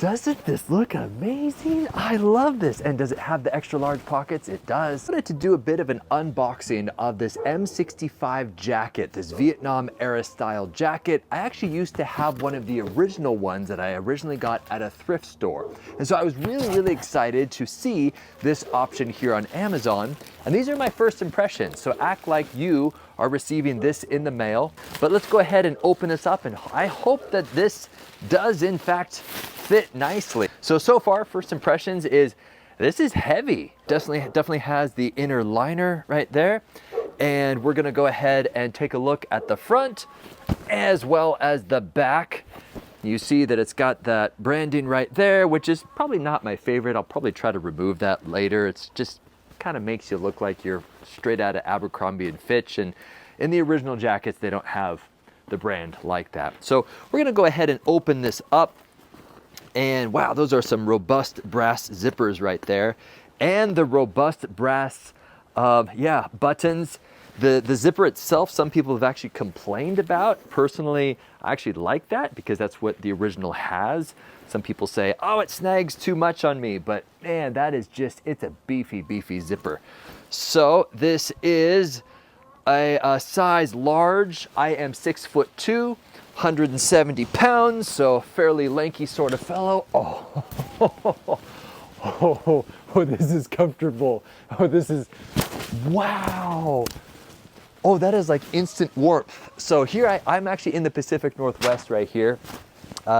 Doesn't this look amazing? I love this. And does it have the extra large pockets? It does. I wanted to do a bit of an unboxing of this M65 jacket, this Vietnam era style jacket. I actually used to have one of the original ones that I originally got at a thrift store. And so I was really excited to see this option here on Amazon. And these are my first impressions. So act like you are receiving this in the mail. But let's go ahead and open this up, and I hope that this does in fact fit nicely. So far, first impressions is this is heavy. Definitely has the inner liner right there. And we're gonna go ahead and take a look at the front as well as the back. You see that it's got that branding right there, which is probably not my favorite. I'll probably try to remove that later. It's just kind of makes you look like you're straight out of Abercrombie and Fitch. And in the original jackets, they don't have the brand like that. So we're gonna go ahead and open this up. And wow, those are some robust brass zippers right there. And the robust brass, buttons. The zipper itself, some people have actually complained about. Personally, I actually like that because that's what the original has. Some people say, oh, it snags too much on me, but man, that is just, it's a beefy zipper. So this is a size large. I am 6'2", 170 pounds, so fairly lanky sort of fellow. Oh, this is comfortable. Oh, this is, wow. Oh, that is like instant warmth. So here I'm actually in the Pacific Northwest right here,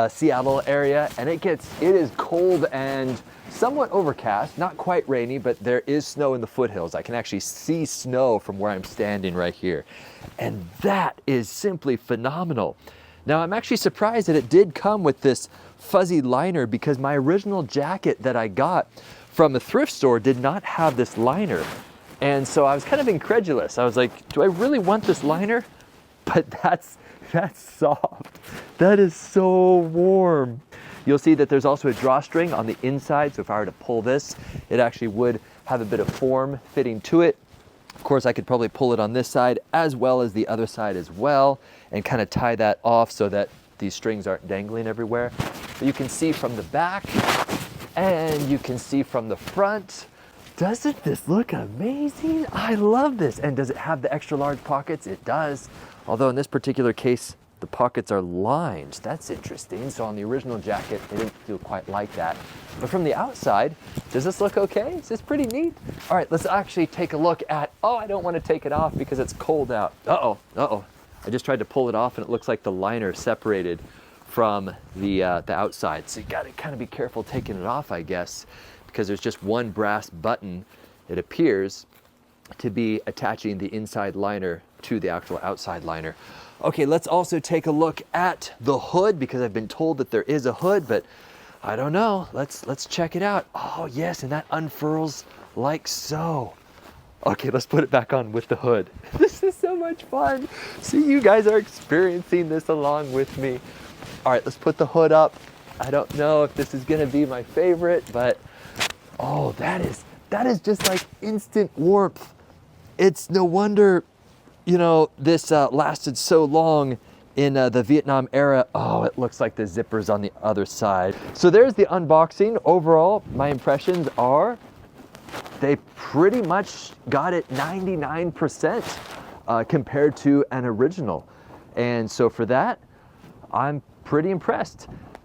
Seattle area, and it is cold and somewhat overcast, not quite rainy, but there is snow in the foothills. I can actually see snow from where I'm standing right here. And that is simply phenomenal. Now, I'm actually surprised that it did come with this fuzzy liner because my original jacket that I got from a thrift store did not have this liner. And so I was kind of incredulous. I was like, do I really want this liner? But that's soft. That is so warm. You'll see that there's also a drawstring on the inside. So if I were to pull this, it actually would have a bit of form fitting to it. Of course, I could probably pull it on this side as well as the other side as well and kind of tie that off so that these strings aren't dangling everywhere. But you can see from the back and you can see from the front. Doesn't this look amazing? I love this. And does it have the extra large pockets? It does. Although in this particular case, the pockets are lined. That's interesting. So on the original jacket, they didn't feel quite like that. But from the outside, does this look okay? Is this pretty neat? All right, let's actually take a look at, oh, I don't want to take it off because it's cold out. Uh-oh. I just tried to pull it off and it looks like the liner separated from the outside. So you gotta kind of be careful taking it off, I guess, because there's just one brass button, it appears, to be attaching the inside liner to the actual outside liner. Okay, let's also take a look at the hood because I've been told that there is a hood, but I don't know. Let's check it out. Oh yes, and that unfurls like so. Okay, let's put it back on with the hood. This is so much fun. See, you guys are experiencing this along with me. All right, let's put the hood up. I don't know if this is gonna be my favorite, but oh, that is just like instant warmth. It's no wonder, you know, this lasted so long in the Vietnam era. Oh, it looks like the zipper's on the other side. So there's the unboxing. Overall, my impressions are they pretty much got it 99% compared to an original. And so for that, I'm pretty impressed.